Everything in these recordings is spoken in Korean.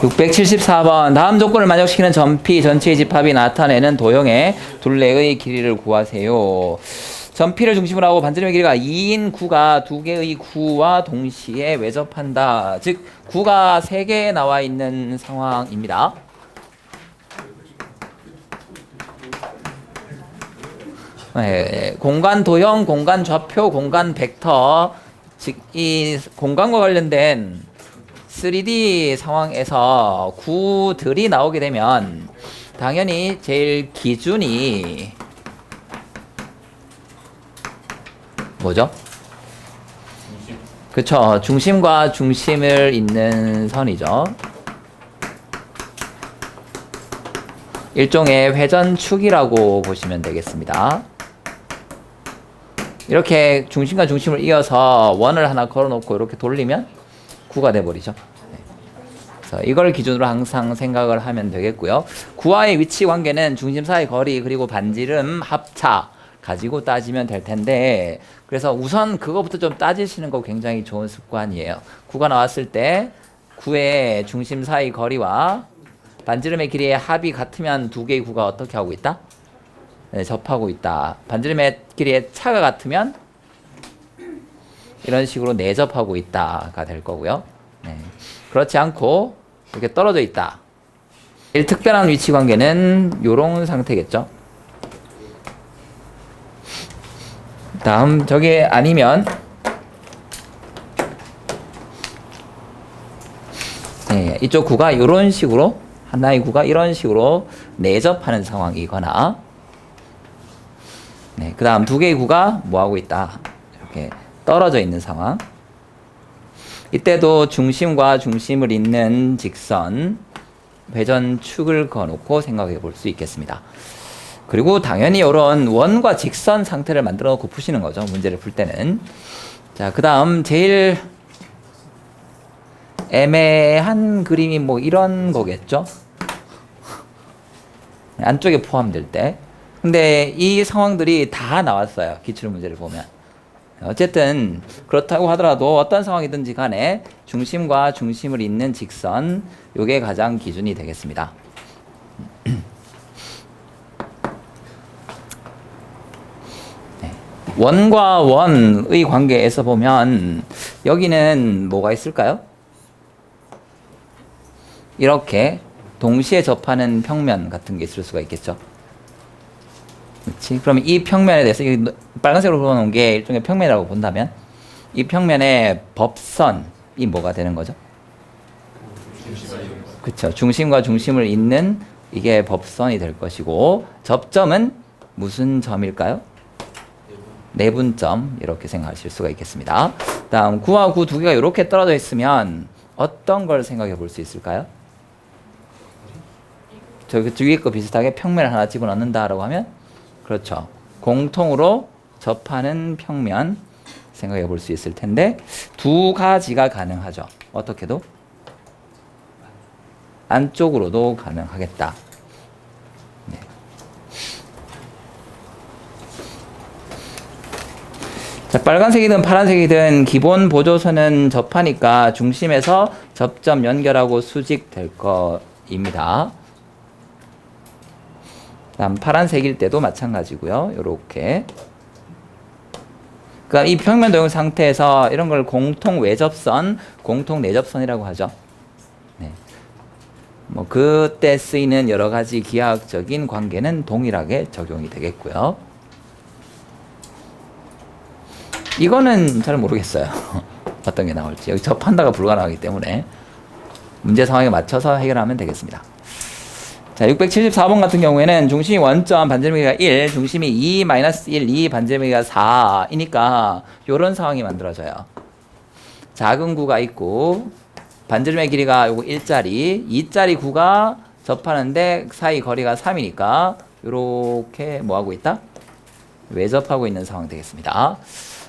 674번 다음 조건을 만족시키는 전피 전체의 집합이 나타내는 도형의 둘레의 길이를 구하세요. 전피를 중심으로 하고 반지름의 길이가 2인 구가 두 개의 구와 동시에 외접한다. 즉 구가 3개 나와 있는 상황입니다. 네, 공간 도형, 공간 좌표, 공간 벡터, 즉 이 공간과 관련된 3D 상황에서 구들이 나오게 되면 당연히 제일 기준이 뭐죠? 그쵸, 중심과 중심을 잇는 선이죠. 일종의 회전축이라고 보시면 되겠습니다. 이렇게 중심과 중심을 이어서 원을 하나 걸어놓고 이렇게 돌리면 구가 돼버리죠. 그래서 이걸 기준으로 항상 생각을 하면 되겠고요. 구와의 위치 관계는 중심 사이 거리 그리고 반지름 합차 가지고 따지면 될 텐데, 그래서 우선 그거부터 좀 따지시는 거 굉장히 좋은 습관이에요. 구가 나왔을 때 구의 중심 사이 거리와 반지름의 길이의 합이 같으면 두 개의 구가 어떻게 하고 있다? 네, 접하고 있다. 반지름의 길이의 차가 같으면 이런 식으로 내접하고 있다가 될 거고요. 네. 그렇지 않고 이렇게 떨어져 있다. 제일 특별한 위치 관계는 이런 상태겠죠. 다음 저게 아니면 네, 이쪽 구가 이런 식으로 하나의 구가 이런 식으로 내접하는 상황이거나, 네, 그 다음 두 개의 구가 뭐하고 있다, 이렇게 떨어져 있는 상황. 이때도 중심과 중심을 잇는 직선 회전축을 그어놓고 생각해 볼 수 있겠습니다. 그리고 당연히 이런 원과 직선 상태를 만들어 놓고 푸시는 거죠, 문제를 풀 때는. 자, 그 다음 제일 애매한 그림이 뭐 이런 거겠죠. 안쪽에 포함될 때. 근데 이 상황들이 다 나왔어요, 기출 문제를 보면. 어쨌든 그렇다고 하더라도 어떤 상황이든지 간에 중심과 중심을 잇는 직선, 요게 가장 기준이 되겠습니다. 네. 원과 원의 관계에서 보면 여기는 뭐가 있을까요? 이렇게 동시에 접하는 평면 같은 게 있을 수가 있겠죠. 그렇지? 그러면 이 평면에 대해서 빨간색으로 그려놓은 게 일종의 평면이라고 본다면 이 평면의 법선이 뭐가 되는 거죠? 그렇죠. 중심과 중심을 잇는 이게 법선이 될 것이고, 접점은 무슨 점일까요? 내분점, 이렇게 생각하실 수가 있겠습니다. 다음 구와 구 두 개가 이렇게 떨어져 있으면 어떤 걸 생각해 볼 수 있을까요? 저기 위에 거 비슷하게 평면을 하나 집어넣는다라고 하면, 그렇죠, 공통으로 접하는 평면 생각해 볼 수 있을 텐데, 두 가지가 가능하죠. 어떻게도 안쪽으로도 가능하겠다. 네. 자, 빨간색이든 파란색이든 기본 보조선은 접하니까 중심에서 접점 연결하고 수직될 거입니다. 다음 파란색일 때도 마찬가지고요. 요렇게. 그러니까 이 평면 도형 상태에서 이런 걸 공통 외접선, 공통 내접선이라고 하죠. 네. 뭐 그때 쓰이는 여러 가지 기하학적인 관계는 동일하게 적용이 되겠고요. 이거는 잘 모르겠어요. 어떤 게 나올지. 여기 접한다가 불가능하기 때문에 문제 상황에 맞춰서 해결하면 되겠습니다. 자, 674번 같은 경우에는 중심이 원점, 반지름의 길이가 1, 중심이 2-1, 2, 반지름의 길이가 4이니까 요런 상황이 만들어져요. 작은 구가 있고 반지름의 길이가 요거 1짜리, 2짜리 구가 접하는데 사이 거리가 3이니까 요렇게 뭐하고 있다? 외접하고 있는 상황 되겠습니다.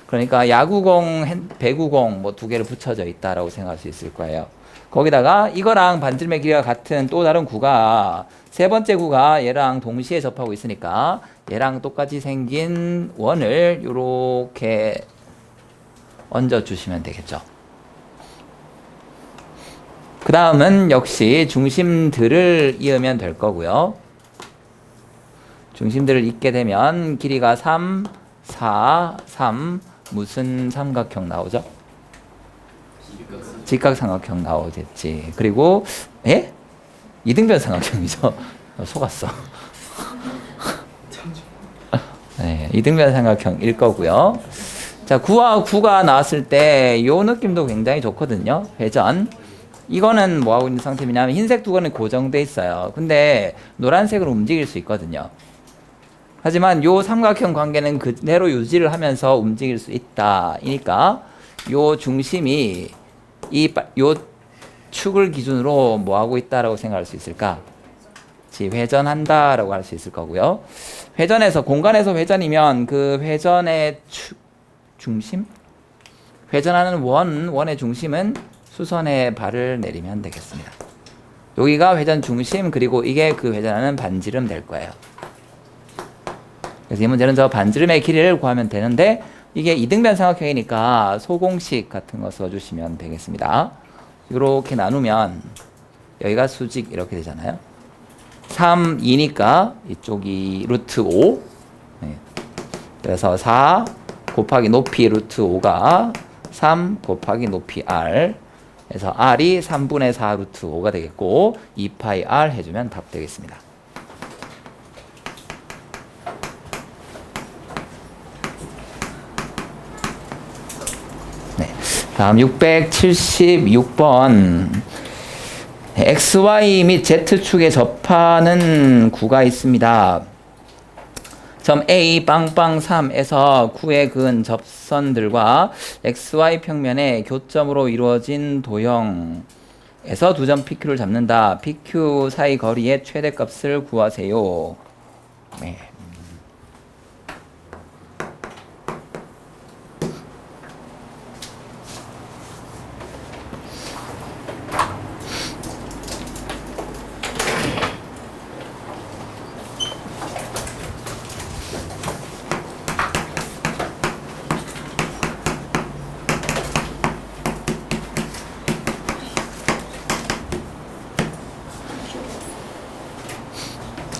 그러니까 야구공, 배구공 뭐 두 개를 붙여져 있다라고 생각할 수 있을 거예요. 거기다가 이거랑 반지름의 길이가 같은 또 다른 구가, 세 번째 구가 얘랑 동시에 접하고 있으니까 얘랑 똑같이 생긴 원을 이렇게 얹어 주시면 되겠죠. 그 다음은 역시 중심들을 이으면 될 거고요. 중심들을 잇게 되면 길이가 3, 4, 3 무슨 삼각형 나오죠? 직각삼각형 나오겠지. 그리고 이등변 삼각형이죠. 속았어. 네, 이등변 삼각형일 거고요. 자, 9와 9가 나왔을 때 이 느낌도 굉장히 좋거든요. 회전. 이거는 뭐 하고 있는 상태냐면 흰색 두 개는 고정돼 있어요. 근데 노란색으로 움직일 수 있거든요. 하지만 요 삼각형 관계는 그대로 유지를 하면서 움직일 수 있다. 이니까 요 중심이 요 축을 기준으로 뭐 하고 있다라고 생각할 수 있을까? 회전한다라고 할 수 있을 거고요. 회전에서 공간에서 회전이면 그 회전의 중심? 회전하는 원의 중심은 수선에 발을 내리면 되겠습니다. 여기가 회전 중심, 그리고 이게 그 회전하는 반지름 될 거예요. 그래서 이 문제는 저 반지름의 길이를 구하면 되는데 이게 이등변 삼각형이니까 소공식 같은 거 써주시면 되겠습니다. 이렇게 나누면 여기가 수직 이렇게 되잖아요. 3, 2니까 이쪽이 루트 5. 네. 그래서 4 곱하기 높이 루트 5가 3 곱하기 높이 r. 그래서 r이 3분의 4 루트 5가 되겠고 2파이 r 해주면 답 되겠습니다. 네. 다음 676번. XY 및 Z축에 접하는 구가 있습니다. 점 A 빵빵 3에서 구에 그은 접선들과 XY 평면의 교점으로 이루어진 도형에서 두 점 PQ를 잡는다. PQ 사이 거리의 최대값을 구하세요. 네.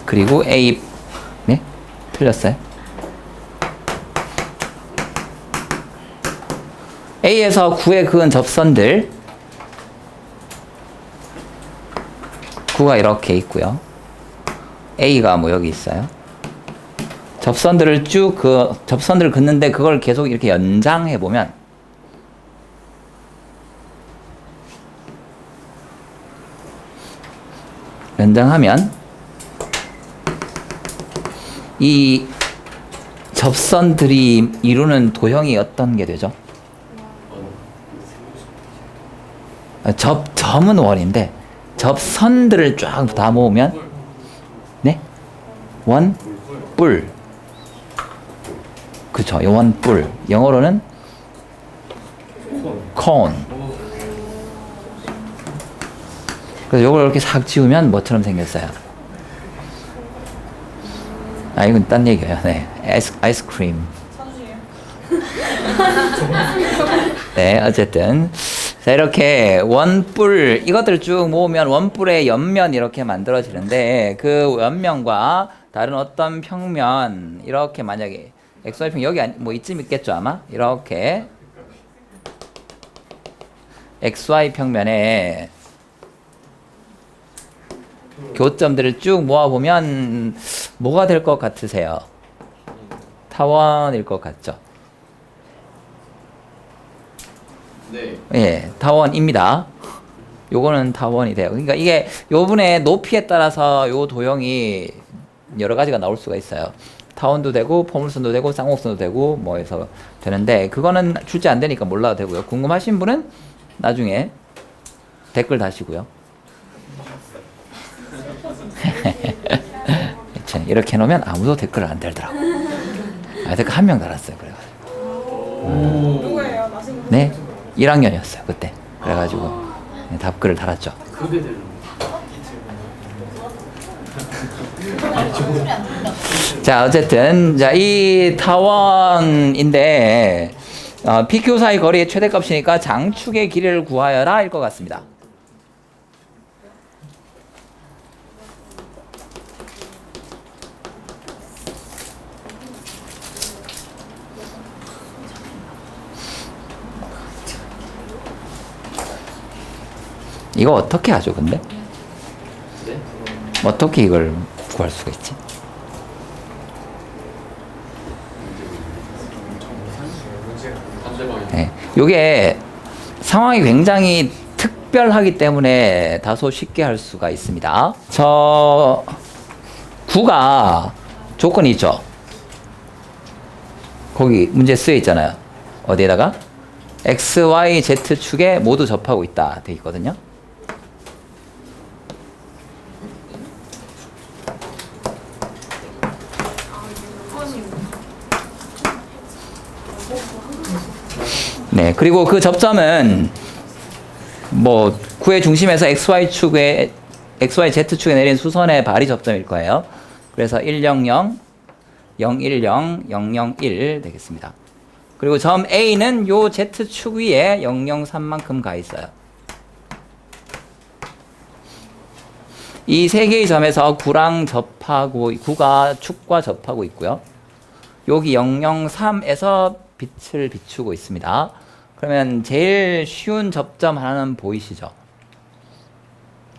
그리고 A, 네? 틀렸어요. A에서 9에 그은 접선들 9가 이렇게 있고요. A가 뭐 여기 있어요. 접선들을 쭉 접선들을 긋는데 그걸 계속 이렇게 연장해 보면 연장하면 이 접선들이 이루는 도형이 어떤 게 되죠? 점은 원인데 접선들을 쫙 다 모으면 네? 원뿔. 그쵸, 원뿔. 영어로는 cone. 그래서 요걸 이렇게 싹 지우면 뭐처럼 생겼어요? 아, 이건 딴 얘기예요. 네, 아이스크림. 네, 어쨌든 자, 이렇게 원뿔 이것들 쭉 모으면 원뿔의 옆면 이렇게 만들어지는데 그 옆면과 다른 어떤 평면 이렇게 만약에 XY평 여기 뭐 이쯤 있겠죠 아마 이렇게 XY 평면에 교점들을 쭉 모아보면 뭐가 될 것 같으세요? 타원일 것 같죠? 네. 예, 타원입니다. 요거는 타원이 돼요. 그러니까 이게 요분의 높이에 따라서 요 도형이 여러 가지가 나올 수가 있어요. 타원도 되고 포물선도 되고 쌍곡선도 되고 뭐 해서 되는데 그거는 출제 안 되니까 몰라도 되고요. 궁금하신 분은 나중에 댓글 다시고요. 이렇게 해놓으면 아무도 댓글을 안 달더라고. 댓글 한 명 달았어요. 그래가지고. 누구예요? 네, 1학년이었어요 그때. 그래가지고 답글을 달았죠. 그게 되는 자, 어쨌든 이 타원인데 PQ 사이 거리의 최대값이니까 장축의 길이를 구하여라 일 것 같습니다. 이거 어떻게 하죠, 근데? 네? 어떻게 이걸 구할 수가 있지? 반대방향. 네. 요게 상황이 굉장히 특별하기 때문에 다소 쉽게 할 수가 있습니다. 저 구가 조건이 있죠. 거기 문제 쓰여 있잖아요. 어디에다가? X, Y, Z 축에 모두 접하고 있다 돼 있거든요. 네, 그리고 그 접점은 뭐 구의 중심에서 XY 축에 XY Z 축에 내린 수선의 발이 접점일 거예요. 그래서 100, 010, 001 되겠습니다. 그리고 점 A는 요 Z 축 위에 003만큼 가 있어요. 이 세 개의 점에서 구랑 접하고 구가 축과 접하고 있고요. 여기 003에서 빛을 비추고 있습니다. 그러면 제일 쉬운 접점 하나는 보이시죠?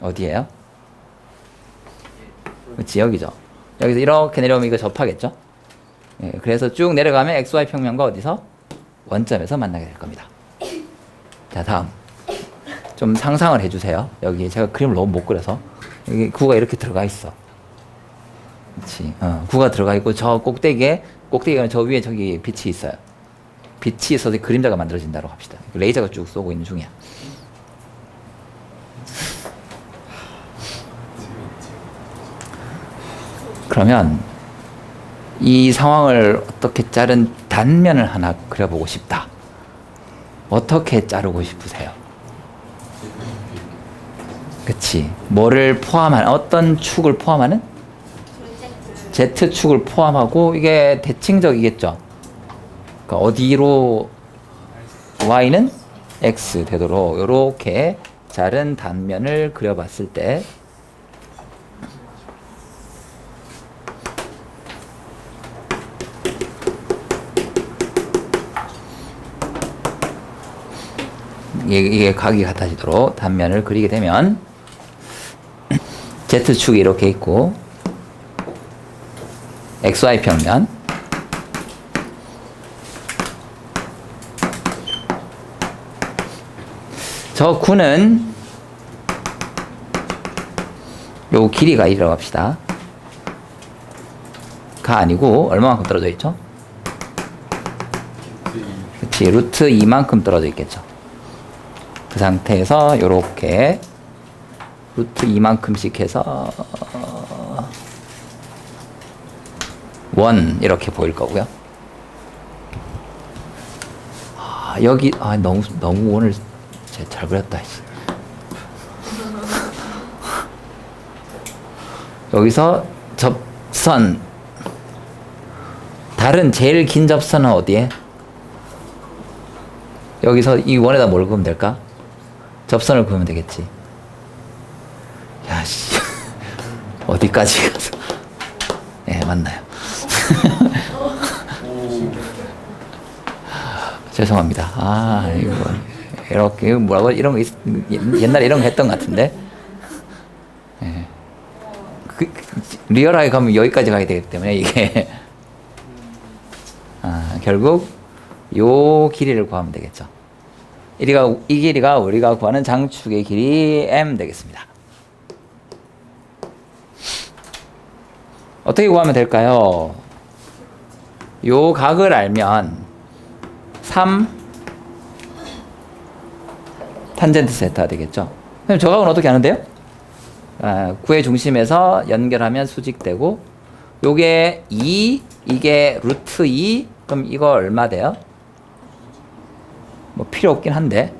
어디예요? 그렇지, 여기죠. 여기서 이렇게 내려오면 이거 접하겠죠? 예, 그래서 쭉 내려가면 XY 평면과 어디서? 원점에서 만나게 될 겁니다. 자, 다음. 좀 상상을 해주세요. 여기 제가 그림을 너무 못 그려서. 여기 구가 이렇게 들어가 있어. 그렇지. 구가 들어가 있고 저 꼭대기가 저 위에 저기 빛이 있어요. 빛이 있어서 그림자가 만들어진다고 합시다. 레이저가 쭉 쏘고 있는 중이야. 그러면 이 상황을 어떻게 자른 단면을 하나 그려보고 싶다. 어떻게 자르고 싶으세요? 그치. 뭐를 포함한, 어떤 축을 포함하는? Z축을 포함하고 이게 대칭적이겠죠. 그러니까 어디로 Y는 X 되도록 이렇게 자른 단면을 그려봤을 때 이게 각이 같아지도록 단면을 그리게 되면 Z축이 이렇게 있고 XY 평면 저 구는 요 길이가 1이라고 합시다. 가 아니고 얼마만큼 떨어져 있죠? 그치, 루트 2만큼 떨어져 있겠죠. 그 상태에서 요렇게 루트 2만큼씩 해서 1 이렇게 보일 거고요. 여기 너무 오늘 잘 그렸다. 여기서 접선 다른 제일 긴 접선은 어디에? 여기서 이 원에다 뭘 그으면 될까? 접선을 그으면 되겠지. 야씨 어디까지 가서? 예, 맞나요? 죄송합니다. 이거 이렇게 뭐라고 이런 거 옛날에 이런 거 했던 것 같은데. 예. 리얼하게 가면 여기까지 가야 되기 때문에 이게 결국 요 길이를 구하면 되겠죠. 이 길이가 우리가 구하는 장축의 길이 M 되겠습니다. 어떻게 구하면 될까요? 요 각을 알면 3 탄젠트 세타 되겠죠. 그럼 저 각은 어떻게 하는데요? 구의 중심에서 연결하면 수직되고 요게 2 이게 루트 2 그럼 이거 얼마 돼요? 뭐 필요 없긴 한데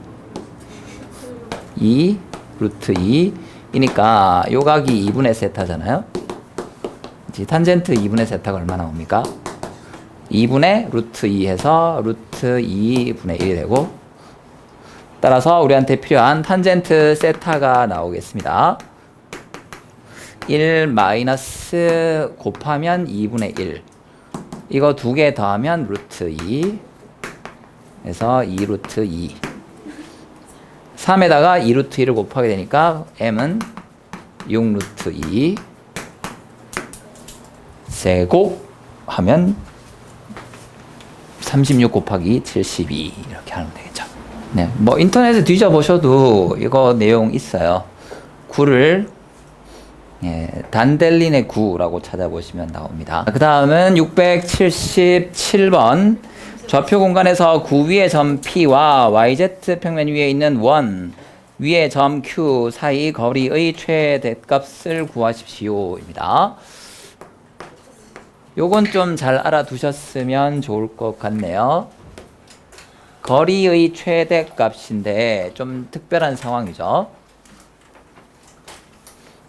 2 루트 2 이니까 요 각이 2분의 세타잖아요. 탄젠트 2분의 세타가 얼마 나옵니까? 2분의 루트 2 해서 루트 2분의 1이 되고 따라서 우리한테 필요한 탄젠트 세타가 나오겠습니다. 1 마이너스 곱하면 2분의 1 이거 두 개 더하면 루트 2 해서 2 루트 2 3에다가 2루트 2를 곱하게 되니까 m은 6루트 2 세곱 하면 36 곱하기 72 이렇게 하면 되겠죠. 네, 뭐 인터넷에 뒤져보셔도 이거 내용 있어요. 9를 단델린의 9라고 찾아보시면 나옵니다. 그 다음은 677번 좌표 공간에서 9 위의 점 P와 YZ 평면 위에 있는 원 위의 점 Q 사이 거리의 최대값을 구하십시오 입니다. 요건 좀 잘 알아두셨으면 좋을 것 같네요. 거리의 최대값인데 좀 특별한 상황이죠.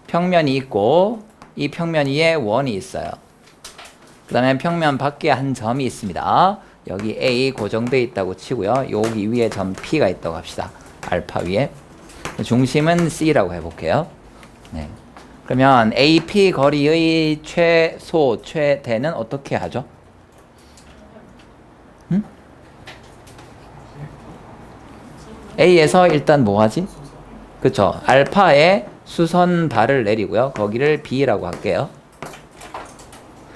평면이 있고 이 평면 위에 원이 있어요. 그 다음에 평면 밖에 한 점이 있습니다. 여기 A 고정되어 있다고 치고요. 여기 위에 점 P가 있다고 합시다. 알파 위에. 중심은 C라고 해볼게요. 네. 그러면 AP 거리의 최소, 최대는 어떻게 하죠? A에서 일단 뭐 하지? 그쵸. 알파에 수선발을 내리고요. 거기를 B라고 할게요.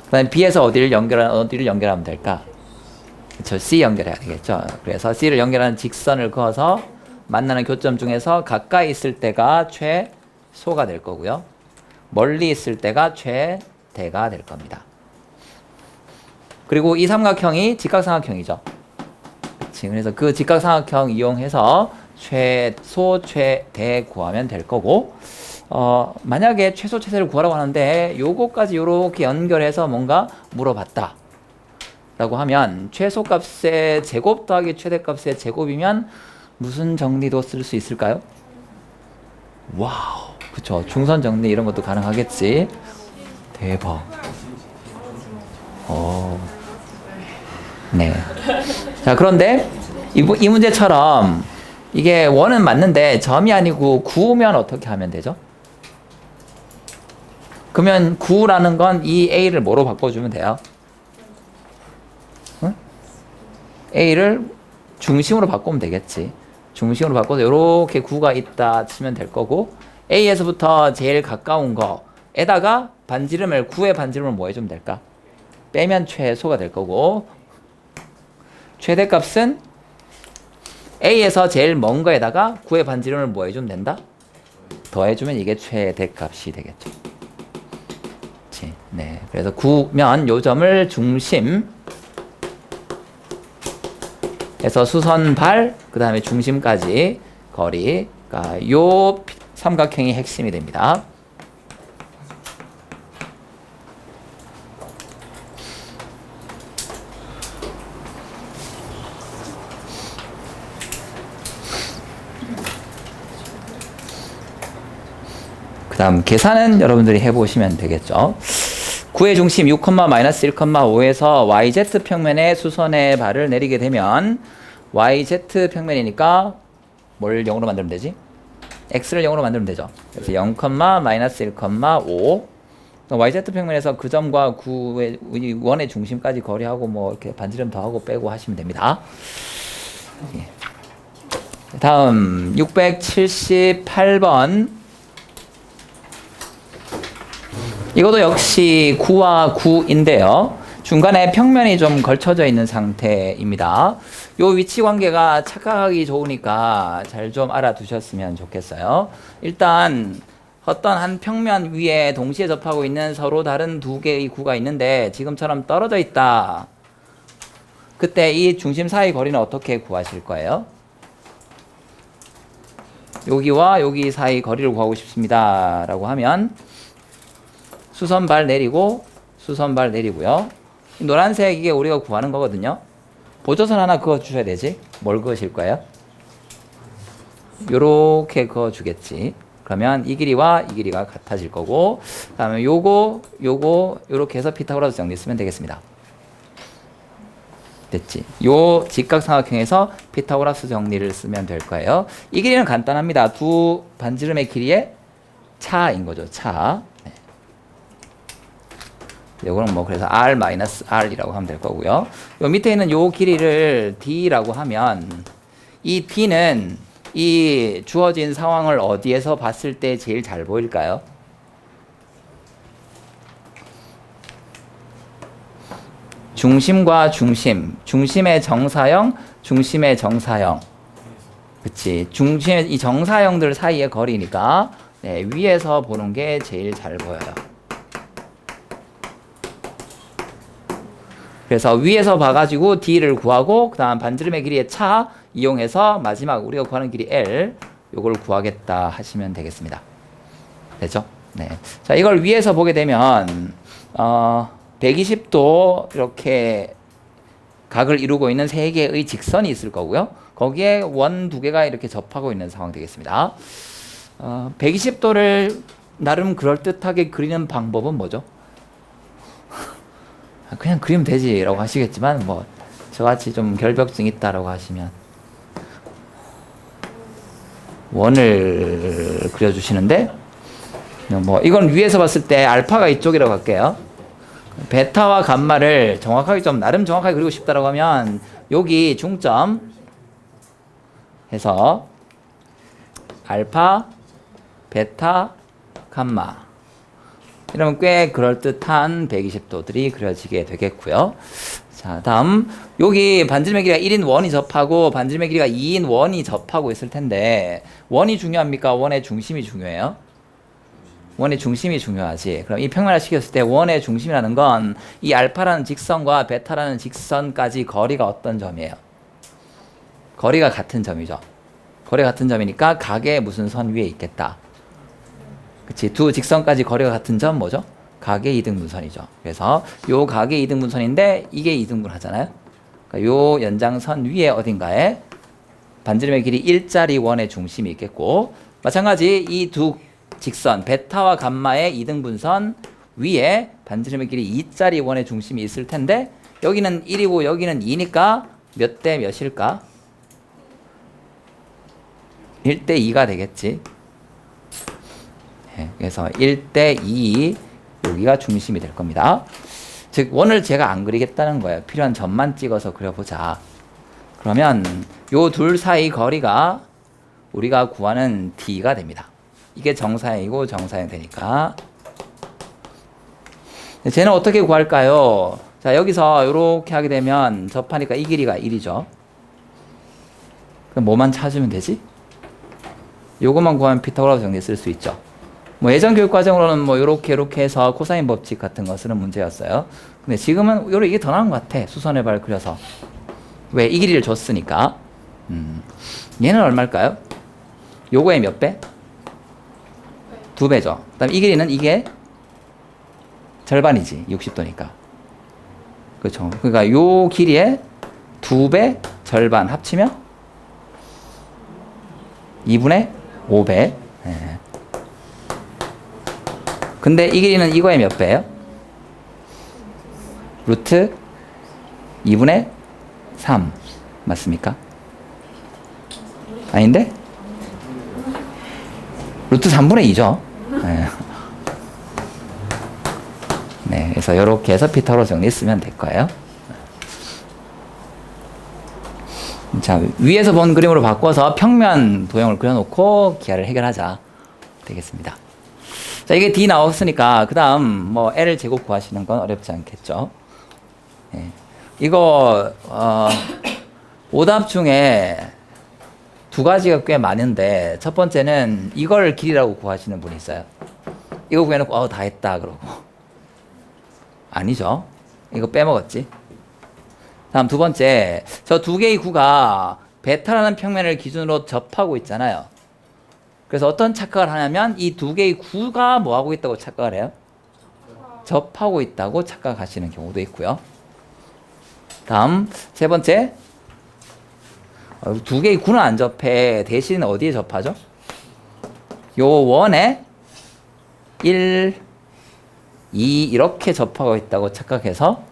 그 다음에 B에서 어디를 연결하면 될까? 그쵸. C 연결해야 되겠죠. 그래서 C를 연결하는 직선을 그어서 만나는 교점 중에서 가까이 있을 때가 최소가 될 거고요. 멀리 있을 때가 최대가 될 겁니다. 그리고 이 삼각형이 직각삼각형이죠. 그래서 그 직각삼각형 이용해서 최소, 최대 구하면 될 거고, 만약에 최소, 최대를 구하라고 하는데 요거까지 요렇게 연결해서 뭔가 물어봤다 라고 하면 최소값의 제곱 더하기 최대값의 제곱이면 무슨 정리도 쓸 수 있을까요? 와우, 그쵸. 중선 정리 이런 것도 가능하겠지. 대박. 네. 자, 그런데 이 문제처럼 이게 원은 맞는데 점이 아니고 9면 어떻게 하면 되죠? 그러면 9라는 건 이 A를 뭐로 바꿔주면 돼요? 응? A를 중심으로 바꾸면 되겠지. 중심으로 바꿔서 이렇게 9가 있다 치면 될 거고, A에서부터 제일 가까운 거에다가 반지름을 9의 반지름을 뭐 해주면 될까? 빼면 최소가 될 거고, 최대값은 A에서 제일 먼 거에다가 9의 반지름을 뭐 해주면 된다? 더해주면 이게 최대값이 되겠죠. 그치? 네. 그래서 9면 요 점을 중심 해서 수선발 그 다음에 중심까지 거리가 요 삼각형이 핵심이 됩니다. 그 다음 계산은 여러분들이 해보시면 되겠죠. 9의 중심 6, 마이너스 1,5에서 YZ 평면에 수선의 발을 내리게 되면 YZ 평면이니까 뭘 0으로 만들면 되지? X를 0으로 만들면 되죠. 그래서 0, 마이너스 1,5 YZ 평면에서 그 점과 9의 원의 중심까지 거리하고 뭐 이렇게 반지름 더하고 빼고 하시면 됩니다. 예. 다음 678번 이것도 역시 9와 9인데요. 중간에 평면이 좀 걸쳐져 있는 상태입니다. 요 위치 관계가 착각하기 좋으니까 잘 좀 알아두셨으면 좋겠어요. 일단 어떤 한 평면 위에 동시에 접하고 있는 서로 다른 두 개의 구가 있는데 지금처럼 떨어져 있다. 그때 이 중심 사이 거리는 어떻게 구하실 거예요? 여기와 여기 사이 거리를 구하고 싶습니다. 라고 하면 수선발 내리고 수선발 내리고요. 노란색 이게 우리가 구하는 거거든요. 보조선 하나 그어 주셔야 되지. 뭘 그으실 거예요? 요렇게 그어 주겠지. 그러면 이 길이와 이 길이가 같아질 거고, 그다음에 요거 요렇게 해서 피타고라스 정리 쓰면 되겠습니다. 됐지? 요 직각삼각형에서 피타고라스 정리를 쓰면 될 거예요. 이 길이는 간단합니다. 두 반지름의 길이의 차인 거죠. 차. 네. 요거는 뭐 그래서 R-R이라고 하면 될 거고요. 요 밑에 있는 요 길이를 D라고 하면 이 D는 이 주어진 상황을 어디에서 봤을 때 제일 잘 보일까요? 중심과 중심, 중심의 정사형, 중심의 정사형. 그치. 중심의 이 정사형들 사이의 거리니까 네, 위에서 보는 게 제일 잘 보여요. 그래서 위에서 봐가지고 D를 구하고 그 다음 반지름의 길이의 차 이용해서 마지막 우리가 구하는 길이 L 요걸 구하겠다 하시면 되겠습니다. 되죠? 네. 자, 이걸 위에서 보게 되면 120도 이렇게 각을 이루고 있는 세 개의 직선이 있을 거고요. 거기에 원 두 개가 이렇게 접하고 있는 상황 되겠습니다. 120도를 나름 그럴듯하게 그리는 방법은 뭐죠? 그냥 그리면 되지라고 하시겠지만 뭐 저같이 좀 결벽증 있다라고 하시면 원을 그려주시는데 뭐 이건 위에서 봤을 때 알파가 이쪽이라고 할게요. 베타와 감마를 정확하게 좀 나름 정확하게 그리고 싶다라고 하면 여기 중점 해서 알파, 베타, 감마 이러면 꽤 그럴듯한 120도들이 그려지게 되겠고요. 자, 다음 여기 반지름의 길이가 1인 원이 접하고 반지름의 길이가 2인 원이 접하고 있을 텐데 원이 중요합니까? 원의 중심이 중요해요? 원의 중심이 중요하지. 그럼 이 평면화 시켰을 때 원의 중심이라는 건 이 알파라는 직선과 베타라는 직선까지 거리가 어떤 점이에요? 거리가 같은 점이죠. 거리가 같은 점이니까 각의 무슨 선 위에 있겠다. 그치. 두 직선까지 거리가 같은 점 뭐죠? 각의 이등분선이죠. 그래서 요 각의 이등분선인데 이게 이등분 하잖아요. 그러니까 요 연장선 위에 어딘가에 반지름의 길이 1짜리 원의 중심이 있겠고 마찬가지 이 두 직선 베타와 감마의 이등분선 위에 반지름의 길이 2짜리 원의 중심이 있을 텐데 여기는 1이고 여기는 2니까 몇 대 몇일까? 1대 2가 되겠지. 네, 그래서 1대 2 여기가 중심이 될 겁니다. 즉 원을 제가 안 그리겠다는 거예요. 필요한 점만 찍어서 그려보자. 그러면 요 둘 사이 거리가 우리가 구하는 D가 됩니다. 이게 정사형이고 정사형 되니까 쟤는 어떻게 구할까요? 자, 여기서 이렇게 하게 되면 접하니까 이 길이가 1이죠. 그럼 뭐만 찾으면 되지? 요것만 구하면 피타고라스 정리 쓸 수 있죠. 뭐 예전 교육 과정으로는 뭐 요렇게 해서 코사인 법칙 같은 거 쓰는 문제였어요. 근데 지금은 이게 더 나은 것 같아. 수선의 발 그려서. 왜? 이 길이를 줬으니까. 얘는 얼마일까요? 요거의 몇 배? 2배죠. 그 다음 이 길이는 이게 절반이지. 60도니까. 그렇죠. 그러니까 요 길이의 2배 절반 합치면 2분의 5배. 네. 근데 이 길이는 이거의 몇 배예요? 루트 2분의 3 맞습니까? 아닌데? 루트 3분의 2죠. 네. 네, 그래서 이렇게 해서 피타고라스 정리 쓰면 될 거예요. 자, 위에서 본 그림으로 바꿔서 평면 도형을 그려놓고 기하를 해결하자 되겠습니다. 자, 이게 D 나왔으니까 그 다음 뭐 L 제곱 구하시는 건 어렵지 않겠죠. 네. 이거 오답 중에 두 가지가 꽤 많은데 첫 번째는 이걸 길이라고 구하시는 분이 있어요. 이거 구해놓고 다 했다 그러고 아니죠. 이거 빼먹었지. 다음 두 번째, 저 두 개의 구가 베타라는 평면을 기준으로 접하고 있잖아요. 그래서 어떤 착각을 하냐면 이 두 개의 구가 뭐 하고 있다고 착각을 해요? 접하고 있다고 착각하시는 경우도 있고요. 다음 세 번째, 두 개의 구는 안 접해. 대신 어디에 접하죠? 요 원에 1, 2 이렇게 접하고 있다고 착각해서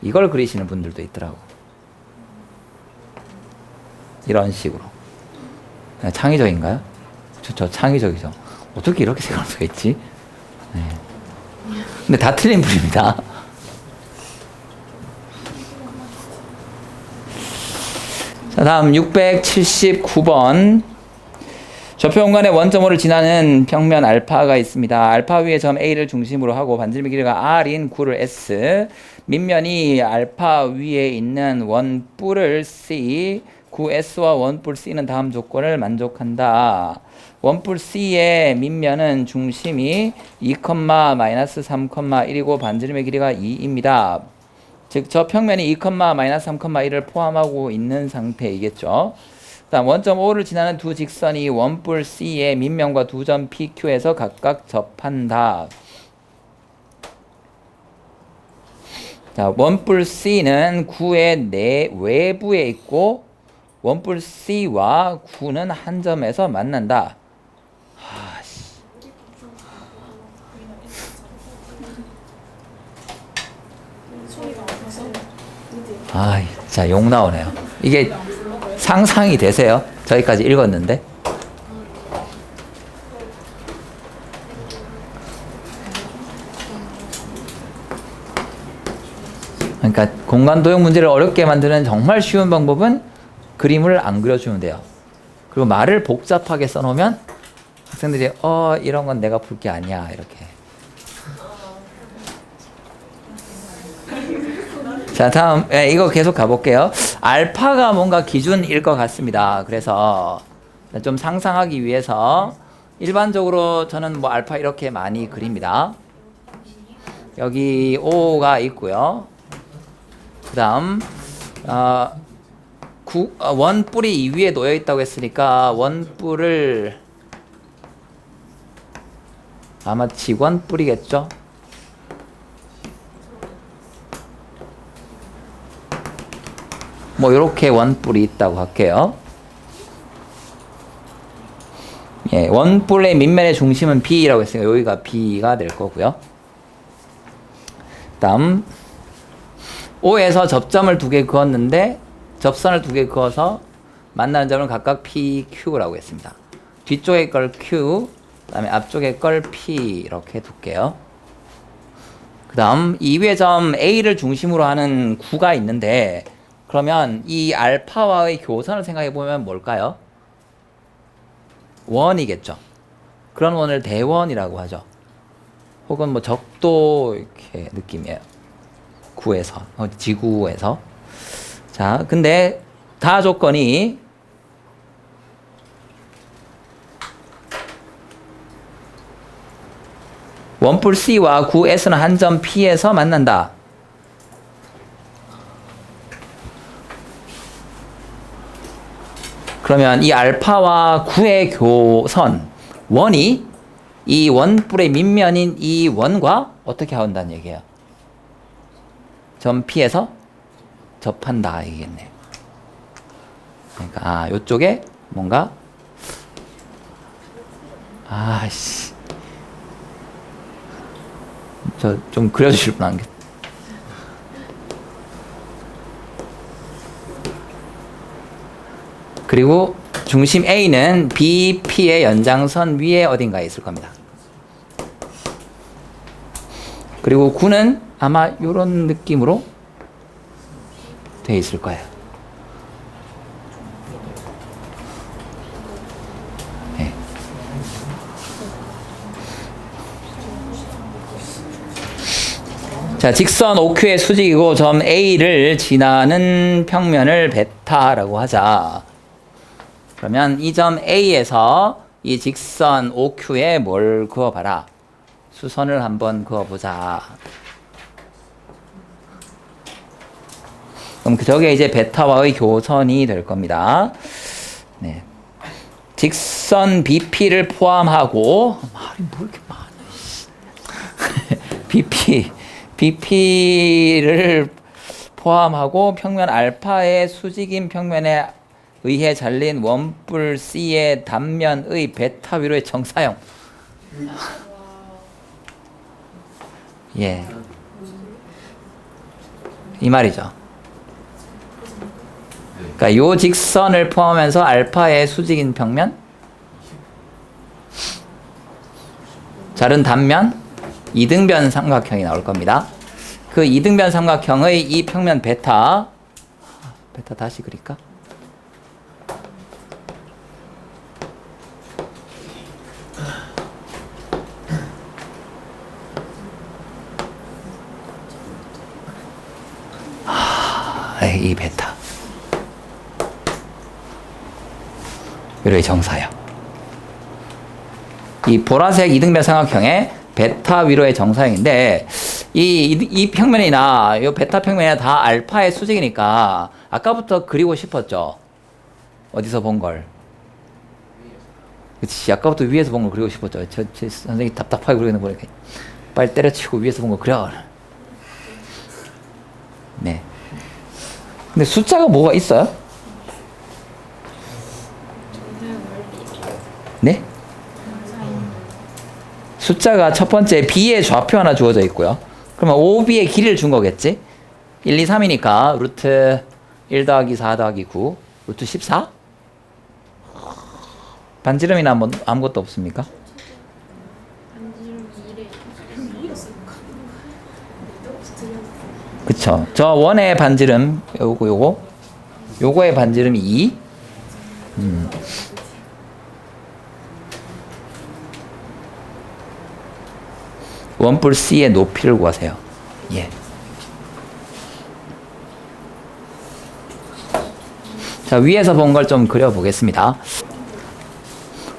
이걸 그리시는 분들도 있더라고. 이런 식으로. 창의적인가요? 저 창의적이죠. 어떻게 이렇게 생각할 수가 있지? 네. 근데 다 틀린 분입니다. 자, 다음 679번 좌표 공간에 원점 O를 지나는 평면 알파가 있습니다. 알파 위에 점 A를 중심으로 하고 반지름의 길이가 R인 구를 S, 밑면이 알파 위에 있는 원뿔을 C, 구 S와 원뿔 C는 다음 조건을 만족한다. 원뿔 C의 밑면은 중심이 2,-3,1이고 반지름의 길이가 2입니다. 즉, 저 평면이 2,-3,1을 포함하고 있는 상태이겠죠. 다음 원점 O를 지나는 두 직선이 원뿔 C의 밑면과 두 점 PQ에서 각각 접한다. 자, 원뿔 C는 구의 외부에 있고 원뿔 C와 구는 한 점에서 만난다. 자, 욕 나오네요. 이게 상상이 되세요? 저기까지 읽었는데. 그러니까 공간 도형 문제를 어렵게 만드는 정말 쉬운 방법은 그림을 안 그려주면 돼요. 그리고 말을 복잡하게 써놓으면 학생들이 이런 건 내가 볼 게 아니야 이렇게. 자, 다음 이거 계속 가볼게요. 알파가 뭔가 기준일 것 같습니다. 그래서 좀 상상하기 위해서 일반적으로 저는 뭐 알파 이렇게 많이 그립니다. 여기 O가 있고요. 그 다음 원뿔이 이 위에 놓여 있다고 했으니까 원뿔을 아마 직원뿔이겠죠. 뭐 이렇게 원뿔이 있다고 할게요. 예, 원뿔의 밑면의 중심은 B라고 했으니까 여기가 B가 될 거고요. 다음 O에서 접점을 두 개 그었는데 접선을 두 개 그어서 만나는 점을 각각 P, Q라고 했습니다. 뒤쪽에 걸 Q, 그 다음에 앞쪽에 걸 P 이렇게 둘게요. 그 다음 이 위의 점 A를 중심으로 하는 구가 있는데 그러면 이 알파와의 교선을 생각해 보면 뭘까요? 원이겠죠. 그런 원을 대원이라고 하죠. 혹은 뭐 적도 이렇게 느낌이에요. 구에서 지구에서. 자, 근데 다 조건이 원뿔 C와 구 S는 한 점 P에서 만난다. 그러면 이 알파와 구의 교선 원이 이 원뿔의 밑면인 이 원과 어떻게 한다는 얘기예요? 점 P에서 접한다 이겠네요. 그러니까 이쪽에 뭔가 저 좀 그려주실 분 안 계세요? 그리고 중심 A는 BP의 연장선 위에 어딘가에 있을 겁니다. 그리고 구는 아마 이런 느낌으로 돼 있을 거예요. 네. 자, 직선 OQ의 수직이고 점 A를 지나는 평면을 베타라고 하자. 그러면 이 점 A에서 이 직선 OQ에 뭘 그어봐라. 수선을 한번 그어보자. 그럼 저게 이제 베타와의 교선이 될 겁니다. 네. 직선 BP를 포함하고 말이 뭐 이렇게 많아. BP를 포함하고 평면 알파의 수직인 평면에 의해 잘린 원뿔 C의 단면의 베타 위로의 정사형. 예. 이 말이죠. 그러니까 요 직선을 포함해서 알파의 수직인 평면, 자른 단면, 이등변 삼각형이 나올 겁니다. 그 이등변 삼각형의 이 평면 베타 다시 그릴까? 이 베타. 위로의 정사요. 이 보라색 이등변 삼각형의 베타 위로의 정사형인데 이 평면이나 이 베타 평면이나 다 알파의 수직이니까 아까부터 그리고 싶었죠. 어디서 본 걸. 그치, 아까부터 위에서 본 걸 그리고 싶었죠. 제 선생님이 답답하게 그리는 거 보니까 빨리 때려치고 위에서 본 거 그려. 네. 근데 숫자가 뭐가 있어요? 네? 숫자가 첫 번째 B의 좌표 하나 주어져 있고요. 그러면 OB의 길이를 준 거겠지? 1, 2, 3이니까 루트 1 더하기 4 더하기 9 루트 14? 반지름이나 뭐 아무것도 없습니까? 그쵸. 저 원의 반지름 요거의 반지름이 2. 원뿔 C의 높이를 구하세요. 예. 자, 위에서 본 걸 좀 그려보겠습니다.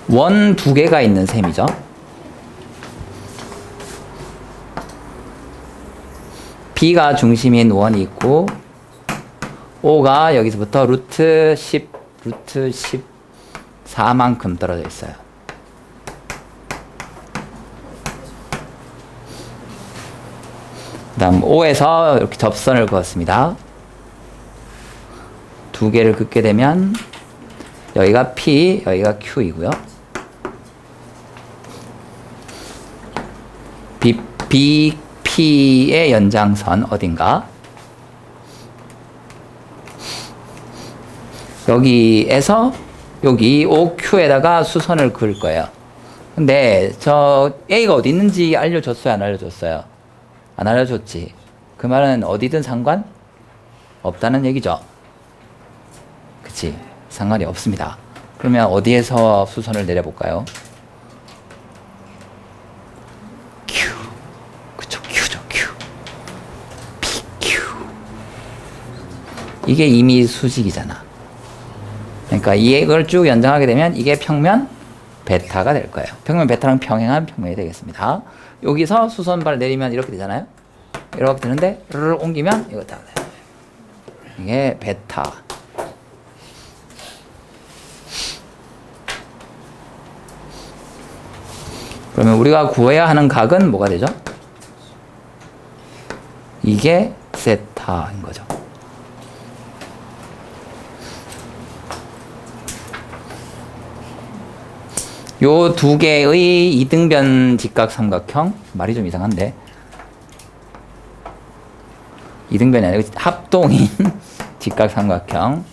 원 두 개가 있는 셈이죠. B가 중심인 원이 있고 O가 여기서부터 루트 14만큼 떨어져 있어요. 그 다음 O에서 이렇게 접선을 그었습니다. 두 개를 긋게 되면 여기가 P, 여기가 Q이고요. BP의 연장선 어딘가 여기에서 여기 OQ에다가 수선을 그을 거예요. 근데 저 A가 어디 있는지 알려줬어요? 안 알려줬어요? 안 알려줬지. 그 말은 어디든 상관 없다는 얘기죠. 그치? 상관이 없습니다. 그러면 어디에서 수선을 내려볼까요? Q. 그쵸, Q죠, Q. PQ. 이게 이미 수직이잖아. 그러니까 이걸 쭉 연장하게 되면 이게 평면 베타가 될 거예요. 평면 베타랑 평행한 평면이 되겠습니다. 여기서 수선발 내리면 이렇게 되잖아요. 이렇게 되는데 르르 옮기면 이거 딱 돼요. 이게 베타. 그러면 우리가 구해야 하는 각은 뭐가 되죠? 이게 세타인 거죠. 요 두 개의 이등변 직각삼각형 말이 좀 이상한데 이등변이 아니고 합동인 직각삼각형에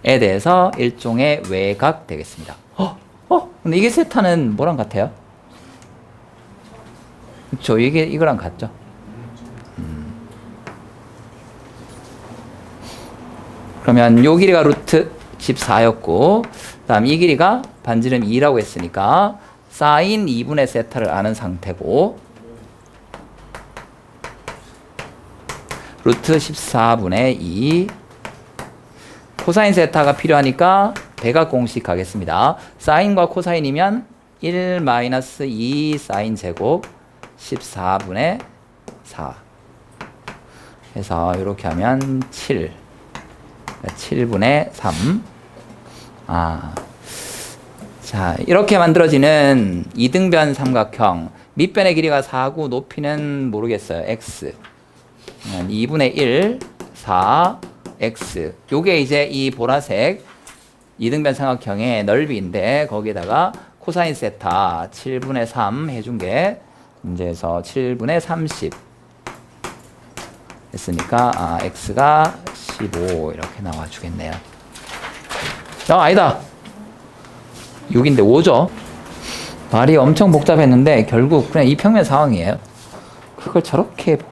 대해서 일종의 외곽 되겠습니다. 근데 이게 세타는 뭐랑 같아요? 그렇죠. 이게 이거랑 같죠. 그러면 요 길이가 루트 14였고 다음 이 길이가 반지름 2라고 했으니까 사인 2분의 세타를 아는 상태고 루트 14분의 2 코사인 세타가 필요하니까 배각 공식 가겠습니다. 사인과 코사인이면 1-2 사인 제곱 14분의 4 해서 이렇게 하면 7분의 3 자, 이렇게 만들어지는 이등변 삼각형 밑변의 길이가 4고 높이는 모르겠어요. x 2분의 1 4 x 요게 이제 이 보라색 이등변 삼각형의 넓이인데 거기에다가 코사인 세타 7분의 3 해준 게 문제에서 7분의 30 했으니까 x가 15 이렇게 나와주겠네요. 아니다. 6인데 5죠. 말이 엄청 복잡했는데 결국 그냥 이 평면 상황이에요. 그걸 저렇게